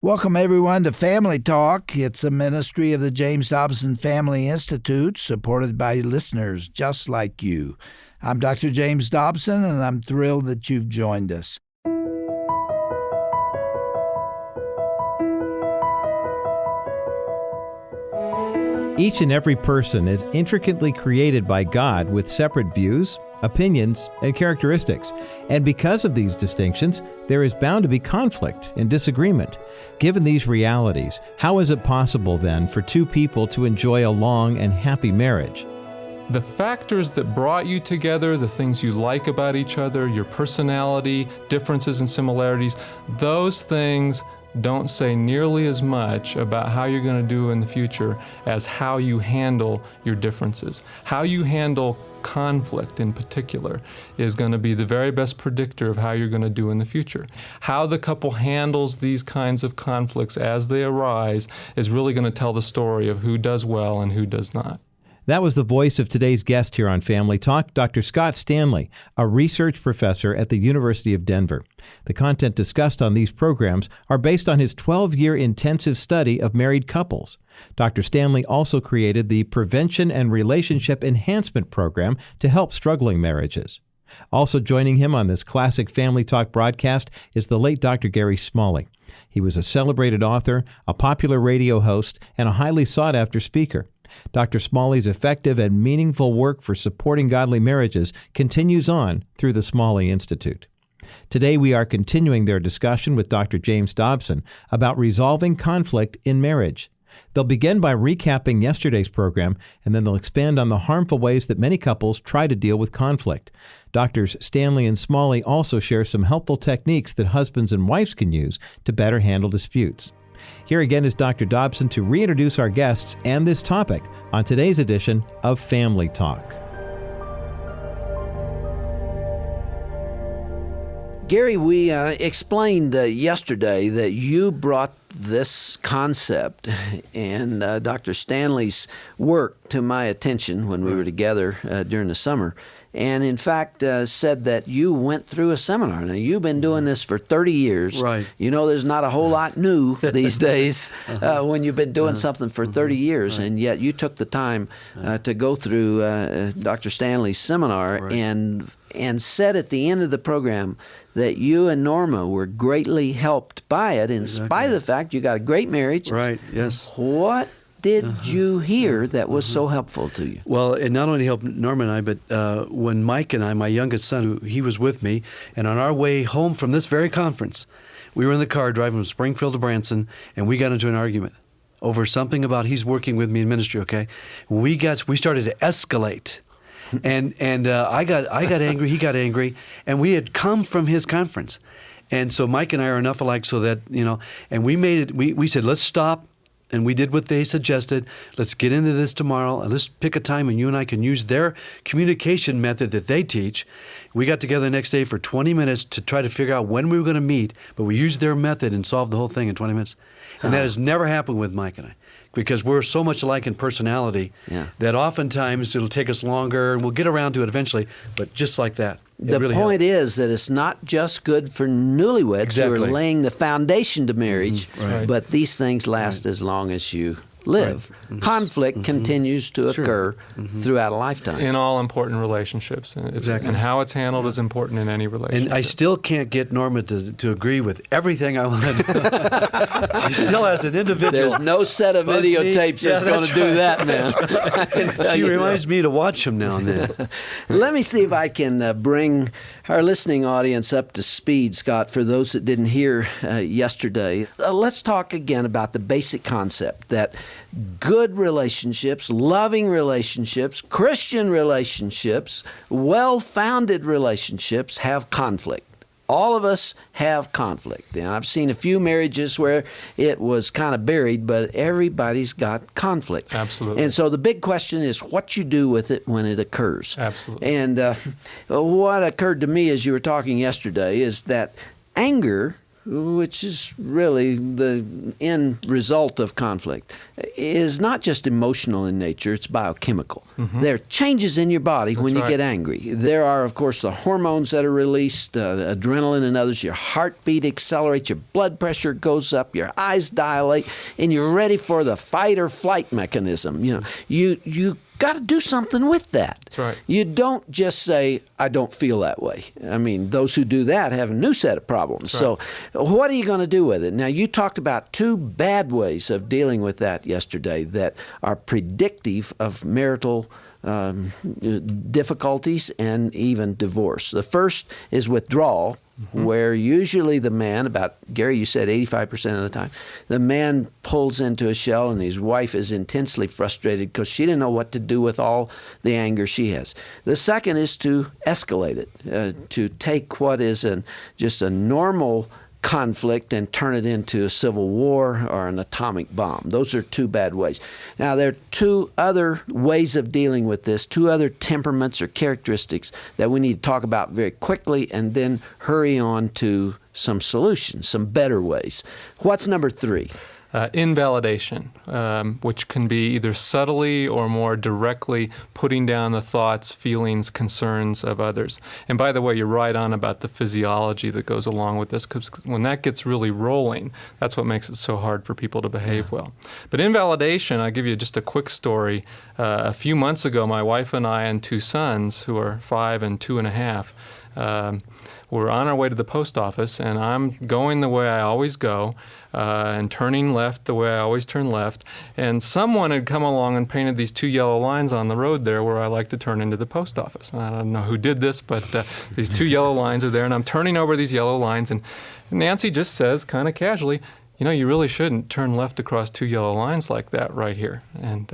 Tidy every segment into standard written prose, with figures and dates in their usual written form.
Welcome, everyone, to Family Talk. It's a ministry of the James Dobson Family Institute, supported by listeners just like you. I'm Dr. James Dobson, and I'm thrilled that you've joined us. Each and every person is intricately created by God with separate views, opinions, and characteristics. And because of these distinctions, there is bound to be conflict and disagreement. Given these realities, how is it possible then for two people to enjoy a long and happy marriage? The factors that brought you together, the things you like about each other, your personality, differences and similarities, those things don't say nearly as much about how you're going to do in the future as how you handle your differences. How you handle conflict in particular is going to be the very best predictor of how you're going to do in the future. How the couple handles these kinds of conflicts as they arise is really going to tell the story of who does well and who does not. That was the voice of today's guest here on Family Talk, Dr. Scott Stanley, a research professor at the University of Denver. The content discussed on these programs are based on his 12-year intensive study of married couples. Dr. Stanley also created the Prevention and Relationship Enhancement Program to help struggling marriages. Also joining him on this classic Family Talk broadcast is the late Dr. Gary Smalley. He was a celebrated author, a popular radio host, and a highly sought-after speaker. Dr. Smalley's effective and meaningful work for supporting godly marriages continues on through the Smalley Institute. Today we are continuing their discussion with Dr. James Dobson about resolving conflict in marriage. They'll begin by recapping yesterday's program, and then they'll expand on the harmful ways that many couples try to deal with conflict. Doctors Stanley and Smalley also share some helpful techniques that husbands and wives can use to better handle disputes. Here again is Dr. Dobson to reintroduce our guests and this topic on today's edition of Family Talk. Gary, we explained yesterday that you brought this concept and Dr. Stanley's work to my attention when we were together during the summer. And in fact, said that you went through a seminar. Now, you've been doing this for 30 years. Right. You know, there's not a whole lot new these days when you've been doing something for 30 years. Right. And yet you took the time to go through Dr. Stanley's seminar. Right. and said at the end of the program that you and Norma were greatly helped by it in spite of the fact you got a great marriage. Right, yes. What did you hear that was so helpful to you? Well, it not only helped Norma and I, but when Mike and I, my youngest son, he was with me, and on our way home from this very conference, we were in the car driving from Springfield to Branson, and we got into an argument over something about he's working with me in ministry, okay? We started to escalate. And I got angry, he got angry, and we had come from his conference. And so Mike and I are enough alike so that, and we made it, we said, let's stop. And we did what they suggested. Let's get into this tomorrow, and let's pick a time when you and I can use their communication method that they teach. We got together the next day for 20 minutes to try to figure out when we were going to meet, but we used their method and solved the whole thing in 20 minutes. And that has never happened with Mike and I, because we're so much alike in personality that oftentimes it'll take us longer, and we'll get around to it eventually, but just like that. The really point is that it's not just good for newlyweds who are laying the foundation to marriage, but these things last as long as you live. Right. Conflict continues to occur throughout a lifetime. In all important relationships. And how it's handled is important in any relationship. And I still can't get Norma to agree with everything I want to do. She still has an individual. There's no set of videotapes that's going to do that now. She reminds me to watch them now and then. Let me see if I can bring our listening audience up to speed, Scott, for those that didn't hear yesterday. Let's talk again about the basic concept that good relationships, loving relationships, Christian relationships, well-founded relationships have conflict. All of us have conflict. And I've seen a few marriages where it was kind of buried, but everybody's got conflict. Absolutely. And so the big question is what you do with it when it occurs. Absolutely. And what occurred to me as you were talking yesterday is that anger which is really the end result of conflict, is not just emotional in nature, it's biochemical. There are changes in your body when you get angry. There are, of course, the hormones that are released, adrenaline and others. Your heartbeat accelerates, your blood pressure goes up, your eyes dilate, and you're ready for the fight or flight mechanism. You got to do something with that. That's right. You don't just say, I don't feel that way. I mean, those who do that have a new set of problems. So what are you going to do with it? Now, you talked about two bad ways of dealing with that yesterday that are predictive of marital difficulties and even divorce. The first is withdrawal, where usually the man, Gary, you said 85% of the time, the man pulls into a shell and his wife is intensely frustrated because she didn't know what to do with all the anger she has. The second is to escalate it, to take what is just a normal conflict and turn it into a civil war or an atomic bomb. Those are two bad ways. Now, there are two other ways of dealing with this, two other temperaments or characteristics that we need to talk about very quickly and then hurry on to some solutions, some better ways. What's number 3? Invalidation, which can be either subtly or more directly putting down the thoughts, feelings, concerns of others. And by the way, you're right on about the physiology that goes along with this, because when that gets really rolling, that's what makes it so hard for people to behave well. But invalidation, I'll give you just a quick story. A few months ago, my wife and I and 2 sons, who are 5 and 2.5, we're on our way to the post office, and I'm going the way I always go and turning left the way I always turn left. And someone had come along and painted these 2 yellow lines on the road there where I like to turn into the post office. And I don't know who did this, but these 2 yellow lines are there, and I'm turning over these yellow lines, and Nancy just says kind of casually, you really shouldn't turn left across 2 yellow lines like that right here. And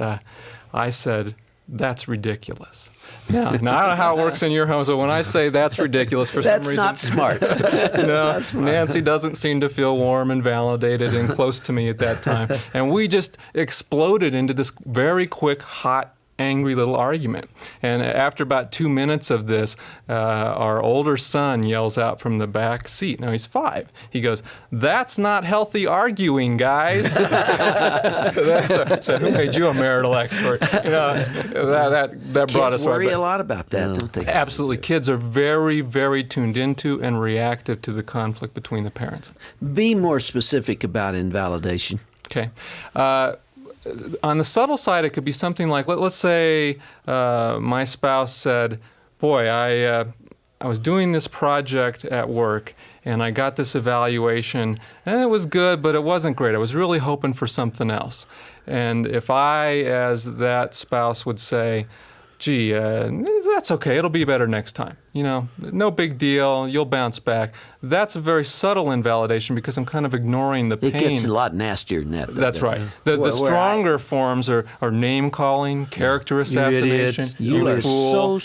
I said, that's ridiculous. Now, I don't know how it works in your home, so when I say that's ridiculous for some reason... That's not smart. No, Nancy doesn't seem to feel warm and validated and close to me at that time. And we just exploded into this very quick, hot, angry little argument. And after about 2 minutes of this, our older son yells out from the back seat. Now, he's 5. He goes, "That's not healthy arguing, guys." So who made you a marital expert? That brought us Kids worry right back. a lot about that, don't they? Absolutely. Kids are very, very tuned into and reactive to the conflict between the parents. Be more specific about invalidation. Okay. On the subtle side, it could be something like, let's say my spouse said, "Boy, I was doing this project at work, and I got this evaluation, and it was good, but it wasn't great. I was really hoping for something else." And if I, as that spouse, would say, "Gee, that's okay. It'll be better next time. No big deal. You'll bounce back." That's a very subtle invalidation because I'm kind of ignoring the pain. It gets a lot nastier than that. That's right. The stronger forms are name calling, character assassination. You are fool. so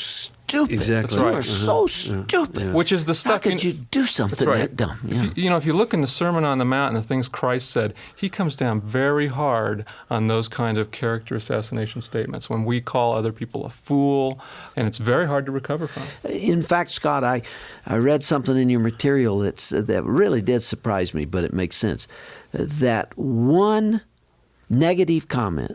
stupid. Exactly. You right. are so stupid. Which is the stuff. How could you do something right. that dumb? Yeah. If you look in the Sermon on the Mount and the things Christ said, he comes down very hard on those kinds of character assassination statements when we call other people a fool, and it's very hard to recover from. In fact, Scott, I read something in your material that really did surprise me, but it makes sense. That one negative comment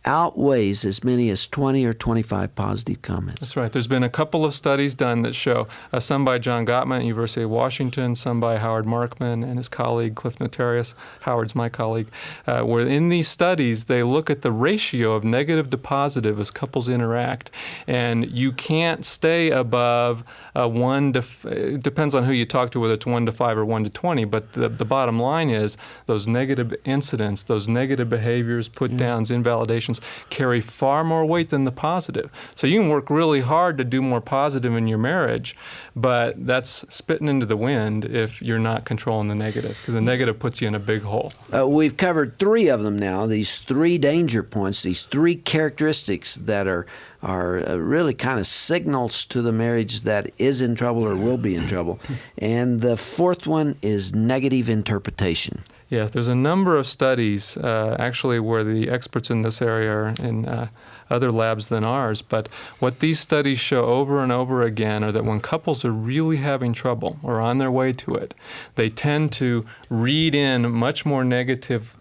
outweighs as many as 20 or 25 positive comments. That's right. There's been a couple of studies done that show, some by John Gottman at University of Washington, some by Howard Markman and his colleague Cliff Notarius. Howard's my colleague. Where in these studies, they look at the ratio of negative to positive as couples interact. And you can't stay above it depends on who you talk to, whether it's 1 to 5 or 1 to 20. But the bottom line is those negative incidents, those negative behaviors, put-downs, invalidations, carry far more weight than the positive. So you can work really hard to do more positive in your marriage, but that's spitting into the wind if you're not controlling the negative, because the negative puts you in a big hole. We've covered 3 of them now, these 3 danger points, these 3 characteristics that are really kind of signals to the marriage that is in trouble or will be in trouble. And the 4th one is negative interpretation. Yeah, there's a number of studies, actually, where the experts in this area are in other labs than ours. But what these studies show over and over again are that when couples are really having trouble or on their way to it, they tend to read in much more negative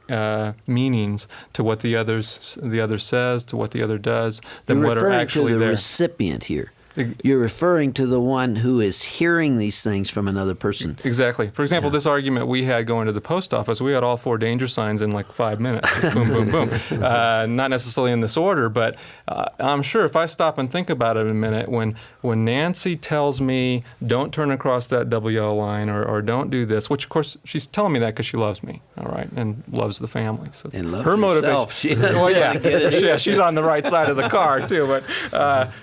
meanings to what the other says, to what the other does, than what are actually You're referring to the there. recipient here. You're referring to the one who is hearing these things from another person. Exactly. For example, this argument we had going to the post office, we had all 4 danger signs in like 5 minutes. Boom, boom, boom. Not necessarily in this order, but I'm sure if I stop and think about it a minute, when Nancy tells me, don't turn across that double yellow line or don't do this, which of course she's telling me that because she loves me, all right, and loves the family. So And loves her herself. well, yeah, she's on the right side of the car too. But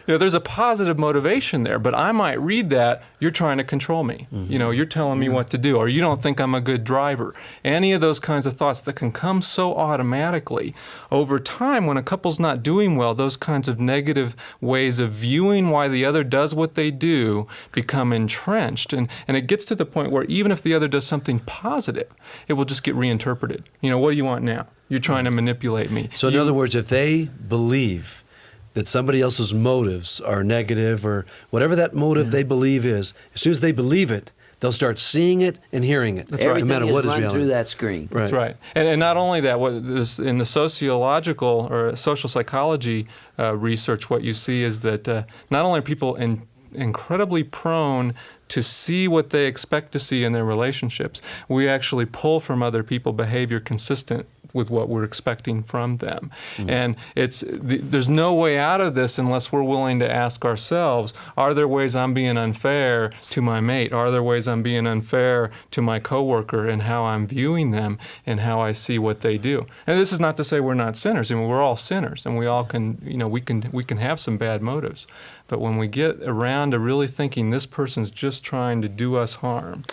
there's a positive motivation there. But I might read that you're trying to control me. Mm-hmm. You're telling me what to do, or you don't think I'm a good driver. Any of those kinds of thoughts that can come so automatically over time when a couple's not doing well. Those kinds of negative ways of viewing why the other does what they do become entrenched, and it gets to the point where even if the other does something positive, it will just get reinterpreted. What do you want now? You're trying to manipulate me. So in other words, if they believe that somebody else's motives are negative or whatever that motive they believe is, as soon as they believe it, they'll start seeing it and hearing it. Everything no matter is what is run reality. through that screen. Right. That's right. And not only that, in the sociological or social psychology research, what you see is that not only are people incredibly prone to see what they expect to see in their relationships, we actually pull from other people behavior consistent with what we're expecting from them. And there's no way out of this unless we're willing to ask ourselves, are there ways I'm being unfair to my mate? Are there ways I'm being unfair to my coworker and how I'm viewing them and how I see what they do? And this is not to say we're not sinners. I mean, we're all sinners, and we all can, we can have some bad motives. But when we get around to really thinking this person's just trying to do us harm.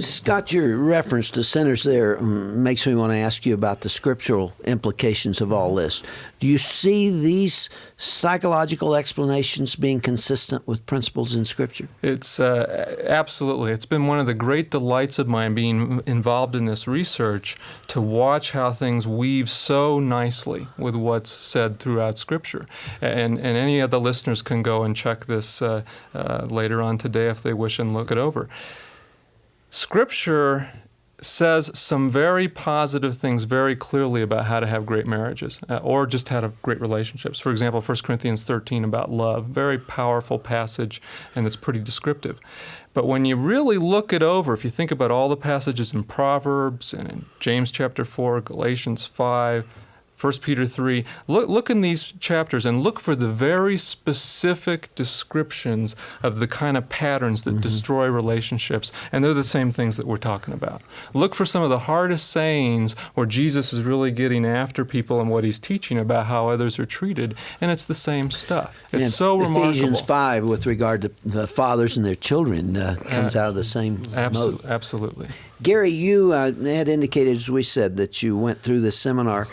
Scott, your reference to sinners there makes me want to ask you about the scriptural implications of all this. Do you see these psychological explanations being consistent with principles in Scripture? It's absolutely. It's been one of the great delights of mine being involved in this research to watch how things weave so nicely with what's said throughout Scripture. And any of the listeners can go and check this later on today if they wish and look it over. Scripture says some very positive things very clearly about how to have great marriages or just how to have great relationships. For example, 1 Corinthians 13 about love, very powerful passage, and it's pretty descriptive. But when you really look it over, if you think about all the passages in Proverbs and in James chapter 4, Galatians 5, 1 Peter 3, look in these chapters and look for the very specific descriptions of the kind of patterns that destroy relationships, and they're the same things that we're talking about. Look for some of the hardest sayings where Jesus is really getting after people and what he's teaching about how others are treated, and it's the same stuff. It's And so remarkable. Ephesians 5, with regard to the fathers and their children, comes out of the same mode. Absolutely. Gary, you had indicated, as we said, that you went through this seminar.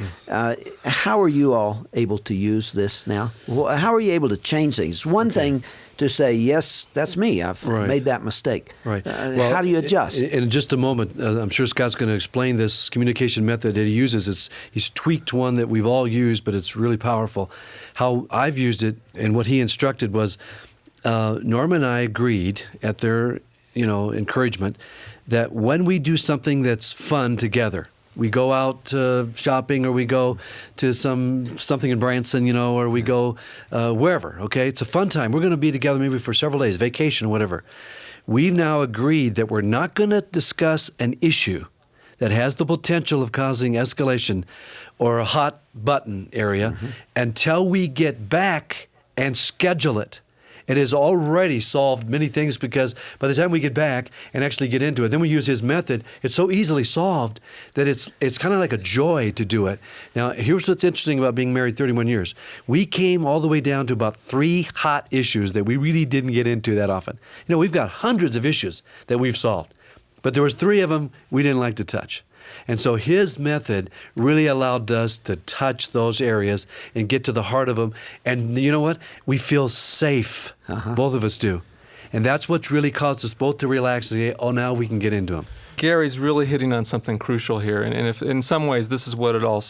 How are you all able to use this now? How are you able to change things? One thing to say, yes, that's me. I've made that mistake. Right. How do you adjust? In just a moment, I'm sure Scott's going to explain this communication method that he uses. He's tweaked one that we've all used, but it's really powerful. How I've used it and what he instructed was, Norma and I agreed at their encouragement that when we do something that's fun together, we go out shopping or we go to something in Branson, or we go wherever, okay? It's a fun time. We're going to be together maybe for several days, vacation or whatever. We've now agreed that we're not going to discuss an issue that has the potential of causing escalation or a hot button area until we get back and schedule it. It has already solved many things because by the time we get back and actually get into it, then we use his method. It's so easily solved that it's kind of like a joy to do it. Now, here's what's interesting about being married 31 years. We came all the way down to about 3 hot issues that we really didn't get into that often. We've got hundreds of issues that we've solved, but there was 3 of them we didn't like to touch. And so his method really allowed us to touch those areas and get to the heart of them. And you know what? We feel safe. Both of us do. And that's what's really caused us both to relax and say, oh, now we can get into them. Gary's really hitting on something crucial here, and if in some ways this is what it all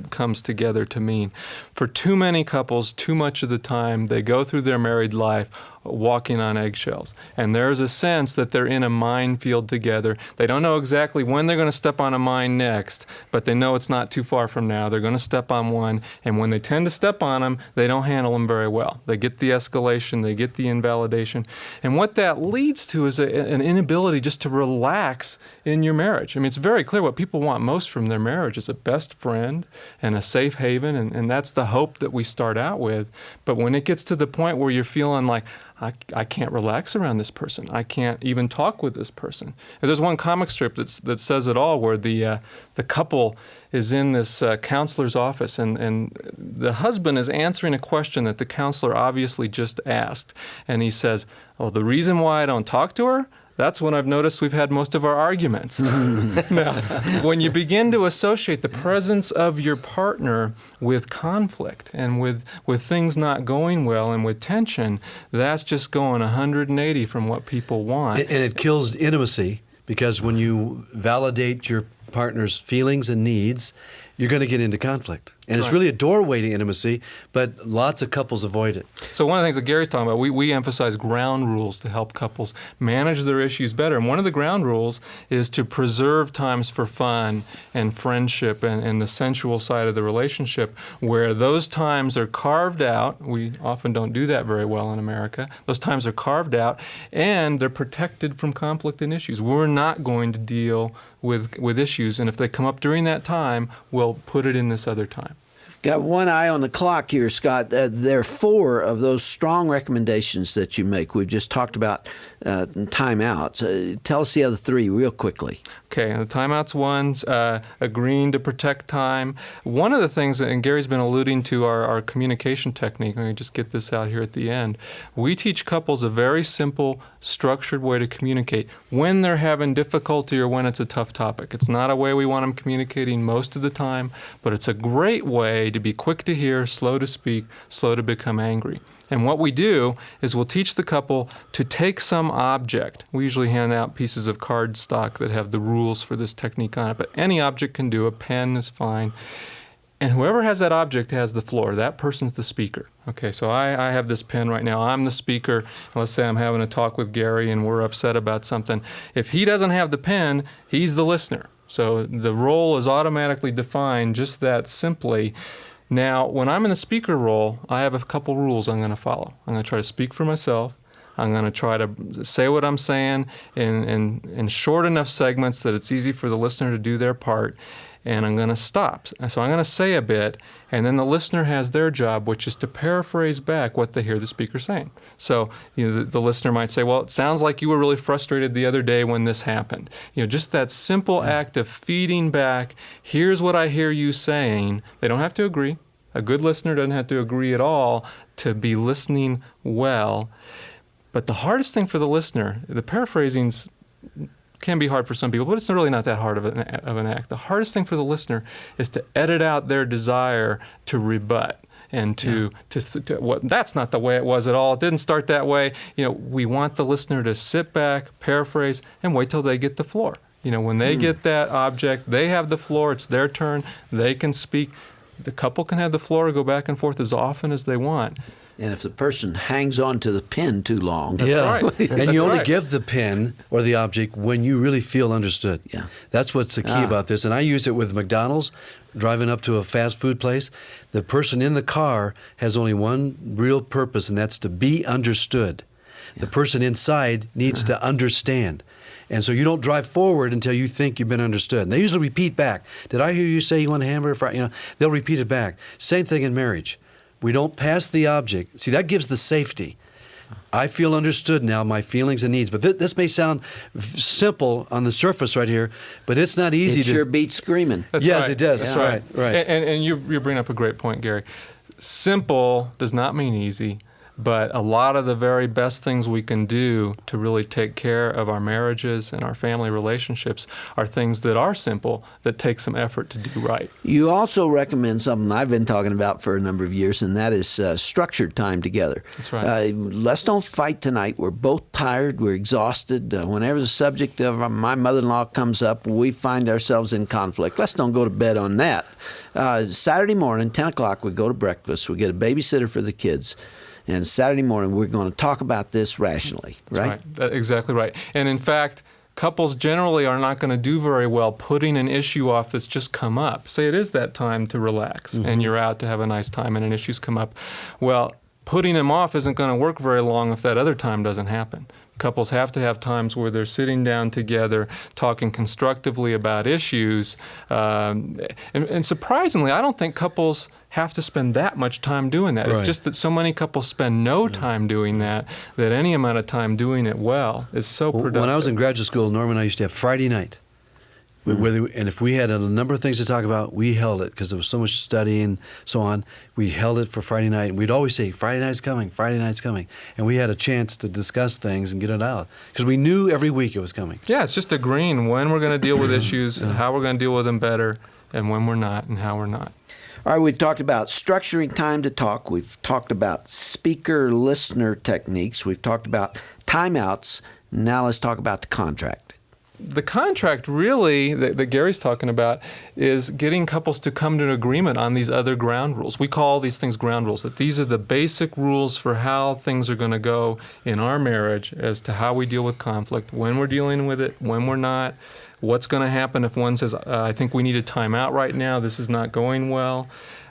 comes together to mean. For too many couples, too much of the time, they go through their married life walking on eggshells. And there's a sense that they're in a minefield together. They don't know exactly when they're going to step on a mine next, but they know it's not too far from now. They're going to step on one, and when they tend to step on them, they don't handle them very well. They get the escalation, they get the invalidation. And what that leads to is an inability just to relax in your marriage. I mean, it's very clear what people want most from their marriage is a best friend and a safe haven, and that's the hope that we start out with. But when it gets to the point where you're feeling like, I can't relax around this person. I can't even talk with this person. There's one comic strip that says it all, where the couple is in this counselor's office, and the husband is answering a question that the counselor obviously just asked. And he says, "Oh, the reason why I don't talk to her? That's when I've noticed we've had most of our arguments." Now, when you begin to associate the presence of your partner with conflict and with things not going well and with tension, that's just going 180 from what people want. And it kills intimacy, because when you validate your partner's feelings and needs, you're going to get into conflict. And it's really a doorway to intimacy, but lots of couples avoid it. So one of the things that Gary's talking about, we emphasize ground rules to help couples manage their issues better. And one of the ground rules is to preserve times for fun and friendship and the sensual side of the relationship, where those times are carved out. We often don't do that very well in America. Those times are carved out, and they're protected from conflict and issues. We're not going to deal with issues, and if they come up during that time, we'll put it in this other time. Got one eye on the clock here, Scott. There are 4 of those strong recommendations that you make. We've just talked about timeouts. Tell us the other 3 real quickly. Okay, the timeouts one's agreeing to protect time. One of the things, and Gary's been alluding to our communication technique, let me just get this out here at the end. We teach couples a very simple, structured way to communicate when they're having difficulty or when it's a tough topic. It's not a way we want them communicating most of the time, but it's a great way to be quick to hear, slow to speak, slow to become angry. And what we do is we'll teach the couple to take some object. We usually hand out pieces of cardstock that have the rules for this technique on it, but any object can do. A pen is fine. And whoever has that object has the floor. That person's the speaker. Okay, so I have this pen right now. I'm the speaker. Let's say I'm having a talk with Gary and we're upset about something. If he doesn't have the pen, he's the listener. So the role is automatically defined just that simply. Now, when I'm in the speaker role, I have a couple rules I'm going to follow. I'm going to try to speak for myself. I'm going to try to say what I'm saying in short enough segments that it's easy for the listener to do their part. And I'm going to stop. So I'm going to say a bit, and then the listener has their job, which is to paraphrase back what they hear the speaker saying. So the listener might say, "Well, it sounds like you were really frustrated the other day when this happened." Just that simple act of feeding back, here's what I hear you saying. They don't have to agree. A good listener doesn't have to agree at all to be listening well. But the hardest thing for the listener, the paraphrasing's can be hard for some people, but it's really not that hard of an act. The hardest thing for the listener is to edit out their desire to rebut and to what that's not the way it was at all. It didn't start that way. We want the listener to sit back, paraphrase, and wait till they get the floor. When they get that object, they have the floor. It's their turn. They can speak. The couple can have the floor, go back and forth as often as they want. And if the person hangs on to the pen too long. That's right. And you only give the pen or the object when you really feel understood. Yeah. That's what's the key about this. And I use it with McDonald's, driving up to a fast food place. The person in the car has only one real purpose, and that's to be understood. Yeah. The person inside needs to understand. And so you don't drive forward until you think you've been understood. And they usually repeat back. "Did I hear you say you want a hamburger fry?" They'll repeat it back. Same thing in marriage. We don't pass the object. See, that gives the safety. I feel understood now, my feelings and needs. But this may sound simple on the surface right here, but it's not easy. It sure beats screaming. Yes, right. it does. That's right. And you bring up a great point, Gary. Simple does not mean easy. But a lot of the very best things we can do to really take care of our marriages and our family relationships are things that are simple, that take some effort to do right. You also recommend something I've been talking about for a number of years, and that is structured time together. That's right. Let's don't fight tonight. We're both tired. We're exhausted. Whenever the subject of my mother-in-law comes up, we find ourselves in conflict. Let's don't go to bed on that. Saturday morning, 10 o'clock, we go to breakfast. We get a babysitter for the kids. And Saturday morning, we're going to talk about this rationally, right? That's exactly right. And in fact, couples generally are not going to do very well putting an issue off that's just come up. Say it is that time to relax, and you're out to have a nice time and an issue's come up. Well, putting them off isn't going to work very long if that other time doesn't happen. Couples have to have times where they're sitting down together, talking constructively about issues. And surprisingly, I don't think couples have to spend that much time doing that. Right. It's just that so many couples spend no time doing that any amount of time doing it well is so productive. When I was in graduate school, Norma and I used to have Friday night. And if we had a number of things to talk about, we held it because there was so much study and so on. We held it for Friday night. And we'd always say, Friday night's coming, Friday night's coming. And we had a chance to discuss things and get it out because we knew every week it was coming. Yeah, it's just agreeing when we're going to deal with issues and how we're going to deal with them better and when we're not and how we're not. All right, we've talked about structuring time to talk. We've talked about speaker-listener techniques. We've talked about timeouts. Now let's talk about the contract. The contract really that Gary's talking about is getting couples to come to an agreement on these other ground rules. We call these things ground rules, that these are the basic rules for how things are going to go in our marriage as to how we deal with conflict, when we're dealing with it, when we're not, what's going to happen if one says, I think we need a timeout right now, this is not going well.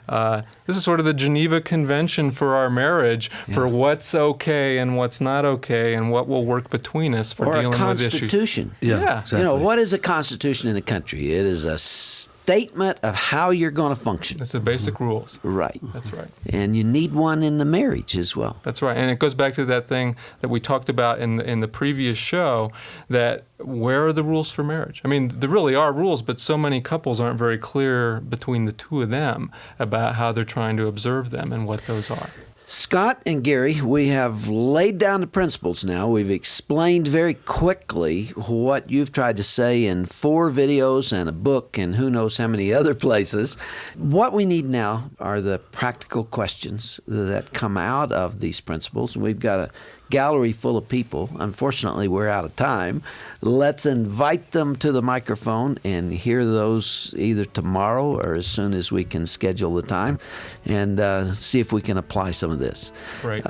This is sort of the Geneva Convention for our marriage, for what's okay and what's not okay and what will work between us for dealing with issues. Or a constitution. Yeah. Exactly. You know, what is a constitution in a country? It is a statement of how you're going to function. It's the basic rules. Right. That's right. And you need one in the marriage as well. That's right. And it goes back to that thing that we talked about in the previous show, that where are the rules for marriage? I mean, there really are rules, but so many couples aren't very clear between the two of them about how they're trying to observe them and what those are. Scott and Gary, we have laid down the principles now. We've explained very quickly what you've tried to say in 4 videos and a book and who knows how many other places. What we need now are the practical questions that come out of these principles. We've got a gallery full of people. Unfortunately, we're out of time. Let's invite them to the microphone and hear those either tomorrow or as soon as we can schedule the time and see if we can apply some of this. Right.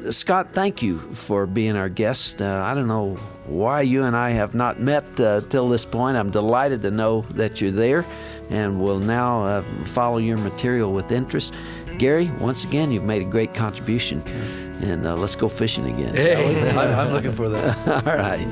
Scott, thank you for being our guest. I don't know why you and I have not met till this point. I'm delighted to know that you're there and will now follow your material with interest. Gary, once again, you've made a great contribution. And let's go fishing again. Hey, I'm looking for that. All right.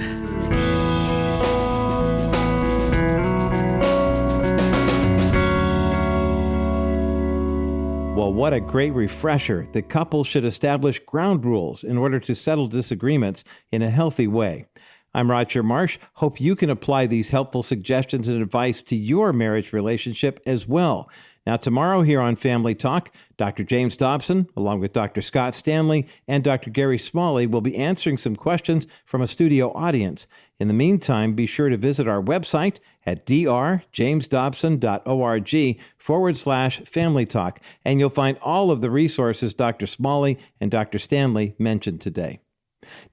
Well, what a great refresher that couples should establish ground rules in order to settle disagreements in a healthy way. I'm Roger Marsh. Hope you can apply these helpful suggestions and advice to your marriage relationship as well. Now, tomorrow here on Family Talk, Dr. James Dobson, along with Dr. Scott Stanley and Dr. Gary Smalley, will be answering some questions from a studio audience. In the meantime, be sure to visit our website at drjamesdobson.org/Family Talk, and you'll find all of the resources Dr. Smalley and Dr. Stanley mentioned today.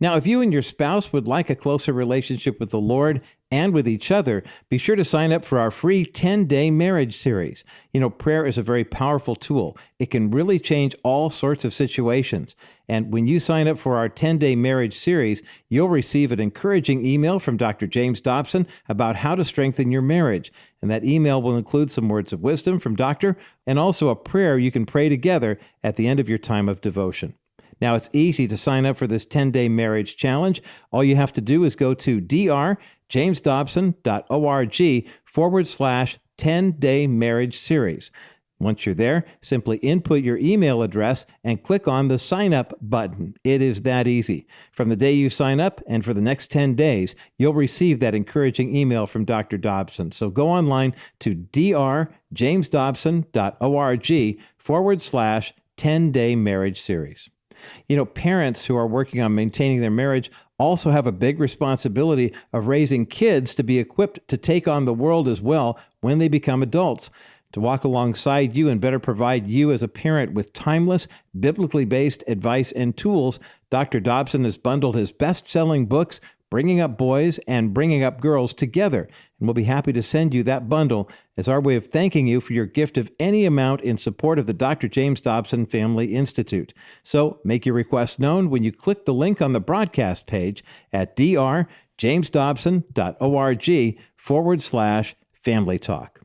Now, if you and your spouse would like a closer relationship with the Lord and with each other, be sure to sign up for our free 10-day marriage series. You know, prayer is a very powerful tool. It can really change all sorts of situations. And when you sign up for our 10-day marriage series, you'll receive an encouraging email from Dr. James Dobson about how to strengthen your marriage. And that email will include some words of wisdom from Doctor and also a prayer you can pray together at the end of your time of devotion. Now, it's easy to sign up for this 10-day marriage challenge. All you have to do is go to drjamesdobson.org/10-day marriage series. Once you're there, simply input your email address and click on the sign up button. It is that easy. From the day you sign up and for the next 10 days, you'll receive that encouraging email from Dr. Dobson. So go online to drjamesdobson.org/10-day marriage series. You know, parents who are working on maintaining their marriage also have a big responsibility of raising kids to be equipped to take on the world as well when they become adults. To walk alongside you and better provide you as a parent with timeless, biblically based advice and tools, Dr. Dobson has bundled his best-selling books, Bringing Up Boys and Bringing Up Girls, together, and we'll be happy to send you that bundle as our way of thanking you for your gift of any amount in support of the Dr. James Dobson Family Institute. So make your request known when you click the link on the broadcast page at drjamesdobson.org/Family Talk.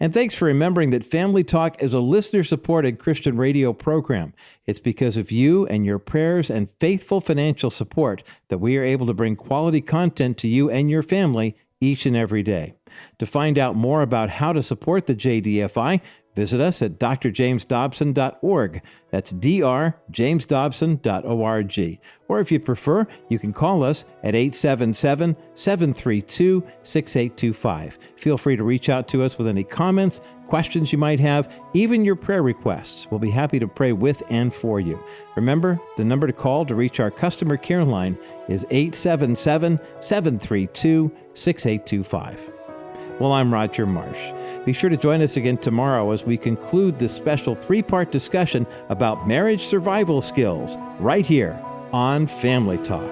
And thanks for remembering that Family Talk is a listener-supported Christian radio program. It's because of you and your prayers and faithful financial support that we are able to bring quality content to you and your family each and every day. To find out more about how to support the JDFI, visit us at drjamesdobson.org. That's drjamesdobson.org. Or if you prefer, you can call us at 877-732-6825. Feel free to reach out to us with any comments, questions you might have, even your prayer requests. We'll be happy to pray with and for you. Remember, the number to call to reach our customer care line is 877-732-6825. Well, I'm Roger Marsh. Be sure to join us again tomorrow as we conclude this special 3-part discussion about marriage survival skills right here on Family Talk.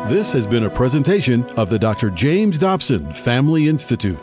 This has been a presentation of the Dr. James Dobson Family Institute.